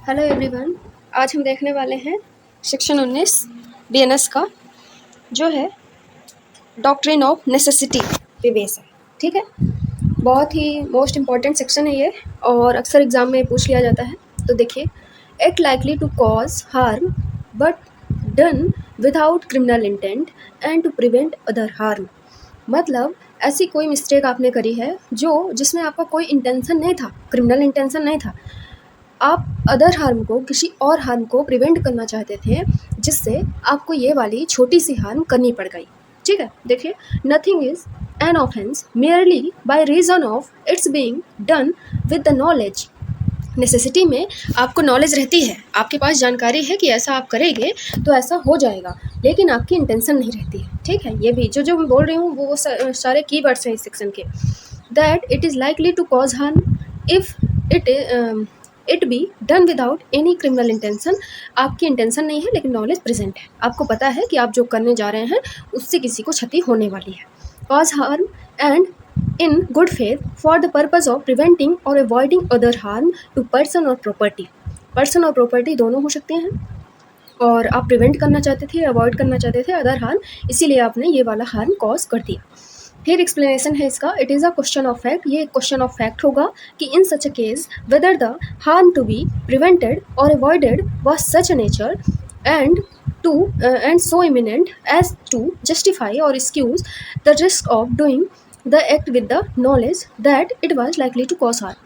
Hello everyone. आज हम देखने वाले हैं सेक्शन 19 बीएनएस का, जो है डॉक्ट्रिन ऑफ नेसेसिटी पे बेस है। ठीक है, बहुत ही मोस्ट इम्पॉर्टेंट सेक्शन है ये और अक्सर एग्जाम में पूछ लिया जाता है। तो देखिए, act likely to cause harm but done without criminal intent and to prevent other harm. मतलब ऐसी कोई मिस्टेक आपने करी है जिसमें आपका कोई इंटेंशन नहीं था, क्रिमिनल इंटेंशन नहीं था, आप अदर हार्म को, किसी और हार्म को प्रिवेंट करना चाहते थे, जिससे आपको ये वाली छोटी सी हार्म करनी पड़ गई। ठीक है, देखिए, nothing is an offence merely by reason of its being done with the knowledge. Necessity में आपको नॉलेज रहती है, आपके पास जानकारी है कि ऐसा आप करेंगे तो ऐसा हो जाएगा, लेकिन आपकी इंटेंशन नहीं रहती है। ठीक है, ये भी जो मैं बोल रही हूँ वो सारे कीवर्ड्स हैं इस सेक्शन के। That it is likely to cause harm if it be done without any criminal intention. आपकी इंटेंशन नहीं है लेकिन नॉलेज प्रेजेंट है, आपको पता है कि आप जो करने जा रहे हैं उससे किसी को क्षति होने वाली है। Cause harm and in good faith for the purpose of preventing or avoiding other harm to person or property। person और property दोनों हो सकते हैं, और आप प्रिवेंट करना चाहते थे, अवॉइड करना चाहते थे अदर हार्म, इसीलिए आपने ये वाला हार्म कॉज कर दिया। फिर एक्सप्लेनेशन है इसका, it is a question of fact. ये क्वेश्चन ऑफ फैक्ट होगा कि in such a case whether the harm to be prevented और avoided was such a nature and so imminent as to justify or excuse the risk of doing the act with the knowledge that it was likely to cause harm।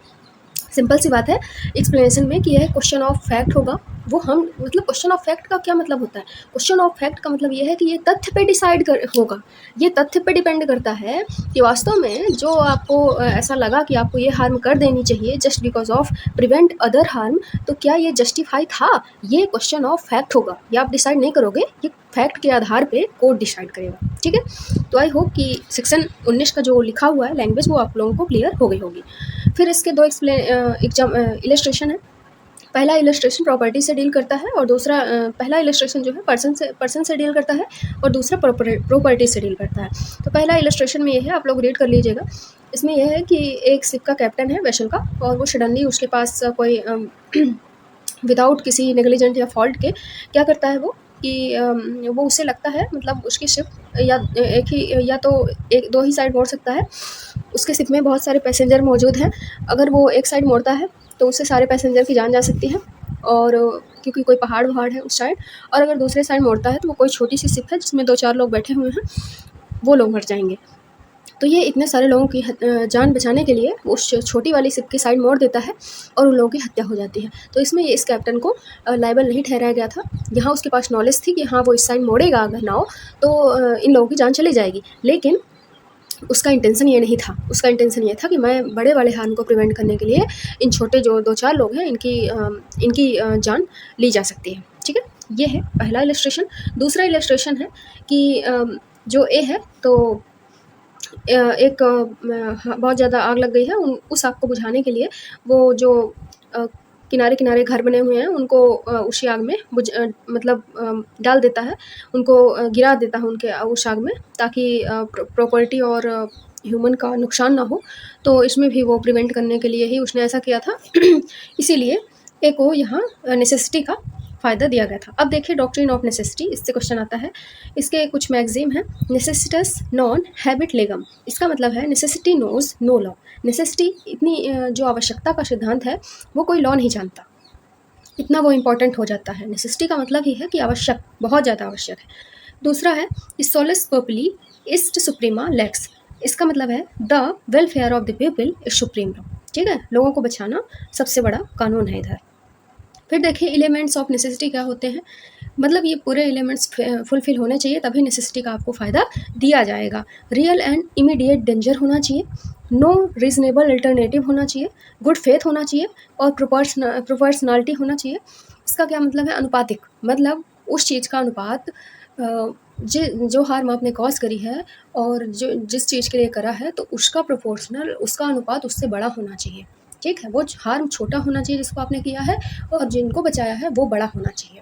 Simple सी बात है explanation में कि यह question of fact होगा। वो हम मतलब क्वेश्चन ऑफ फैक्ट का क्या मतलब होता है? क्वेश्चन ऑफ फैक्ट का मतलब ये है कि ये तथ्य पे डिसाइड होगा, ये तथ्य पे डिपेंड करता है कि वास्तव में जो आपको ऐसा लगा कि आपको ये हार्म कर देनी चाहिए just because of prevent other harm, तो क्या ये जस्टिफाई था? ये क्वेश्चन ऑफ फैक्ट होगा, ये आप डिसाइड नहीं करोगे, ये फैक्ट के आधार पे कोर्ट डिसाइड करेगा। ठीक है, तो आई होप कि सेक्शन 19 का जो लिखा हुआ है लैंग्वेज वो आप लोगों को क्लियर हो गई होगी। फिर इसके दो इलस्ट्रेशन है। पहला इलस्ट्रेशन प्रॉपर्टी से डील करता है और दूसरा पहला इलस्ट्रेशन जो है पर्सन से डील करता है और दूसरा प्रॉपर्टी से डील करता है। तो पहला इलस्ट्रेशन में ये है, आप लोग रीड कर लीजिएगा। इसमें यह है कि एक शिप का कैप्टन है वेसल का, और वो सडनली उसके पास कोई विदाउट किसी नेग्लिजेंट या फॉल्ट के क्या करता है वो कि वो उसे लगता है, मतलब उसकी शिप या तो एक दो ही साइड मोड़ सकता है। उसके शिप में बहुत सारे पैसेंजर मौजूद हैं, अगर वो एक साइड मोड़ता है तो उससे सारे पैसेंजर की जान जा सकती है, और क्योंकि कोई पहाड़ वहाड़ है उस साइड, और अगर दूसरे साइड मोड़ता है तो वो कोई छोटी सी शिप है जिसमें 2-4 लोग बैठे हुए हैं, वो लोग मर जाएंगे। तो ये इतने सारे लोगों की जान बचाने के लिए उस छोटी वाली शिप की साइड मोड़ देता है और उन लोगों की हत्या हो जाती है। तो इसमें ये इस कैप्टन को लायबल नहीं ठहराया गया था। यहाँ उसके पास नॉलेज थी कि हाँ वो इस साइड मोड़ेगा अगर नाव तो इन लोगों की जान चली जाएगी, लेकिन उसका इंटेंशन ये नहीं था। उसका इंटेंशन ये था कि मैं बड़े वाले हार्म को प्रिवेंट करने के लिए इन छोटे जो 2-4 लोग हैं इनकी जान ली जा सकती है। ठीक है, ये है पहला इलस्ट्रेशन। दूसरा इलस्ट्रेशन है कि जो ए है, तो एक बहुत ज़्यादा आग लग गई है, उस आग को बुझाने के लिए वो जो किनारे किनारे घर बने हुए हैं उनको उसी आग में मतलब डाल देता है, उनको गिरा देता है उनके उस आग में, ताकि प्रॉपर्टी और ह्यूमन का नुकसान ना हो। तो इसमें भी वो प्रिवेंट करने के लिए ही उसने ऐसा किया था। इसीलिए एक को यहाँ नेसेसिटी का फ़ायदा दिया गया था। अब देखिए डॉक्ट्रिन ऑफ नेसेसिटी, इससे क्वेश्चन आता है। इसके कुछ मैगजीम हैं। नेसेसिटस नॉन हैबिट लेगम, इसका मतलब है necessity knows no law. Necessity इतनी जो आवश्यकता का सिद्धांत है वो कोई लॉ नहीं जानता, इतना वो इम्पॉर्टेंट हो जाता है। नेसेसिटी का मतलब ही है कि आवश्यक, बहुत ज़्यादा आवश्यक है। दूसरा है सोलिस पोपली इस्ट सुप्रीमा लेक्स, इसका मतलब है the welfare of the people is supreme law. ठीक है, लोगों को बचाना सबसे बड़ा कानून है इधर। फिर देखिए एलिमेंट्स ऑफ नेसेसिटी क्या होते हैं, मतलब ये पूरे एलिमेंट्स फुलफिल होने चाहिए तभी नेसेसिटी का आपको फ़ायदा दिया जाएगा। रियल एंड इमीडिएट डेंजर होना चाहिए, नो रीजनेबल अल्टरनेटिव होना चाहिए, गुड फेथ होना चाहिए, और प्रोपोर्शनलिटी होना चाहिए। इसका क्या मतलब है? अनुपातिक, मतलब उस चीज़ का अनुपात जो हार्म आपने कॉज करी है और जो जिस चीज़ के लिए करा है, तो उसका प्रोपोर्शनल, उसका अनुपात उससे बड़ा होना चाहिए। ठीक है, वो हार्म छोटा होना चाहिए जिसको आपने किया है, और जिनको बचाया है वो बड़ा होना चाहिए।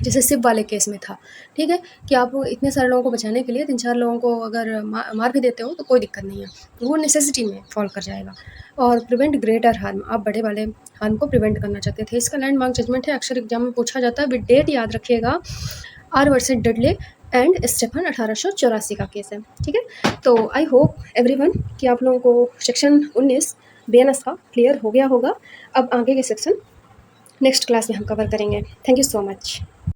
जैसे सिप वाले केस में था, ठीक है, कि आप इतने सारे लोगों को बचाने के लिए 3-4 लोगों को अगर मार भी देते हो तो कोई दिक्कत नहीं है, वो नेसेसिटी में फॉल कर जाएगा। और प्रिवेंट ग्रेटर हार्म, आप बड़े वाले हार्म को प्रिवेंट करना चाहते थे। इसका लैंडमार्क जजमेंट है, अक्सर एग्जाम में पूछा जाता है, विद डेट याद रखिएगा, R versus Dudley and Stephen 1884 का केस है, ठीक है। तो आई होप एवरीवन कि आप लोगों को सेक्शन 19 बीएनएस का क्लियर हो गया होगा। अब आगे के सेक्शन नेक्स्ट क्लास में हम कवर करेंगे। Thank you so much.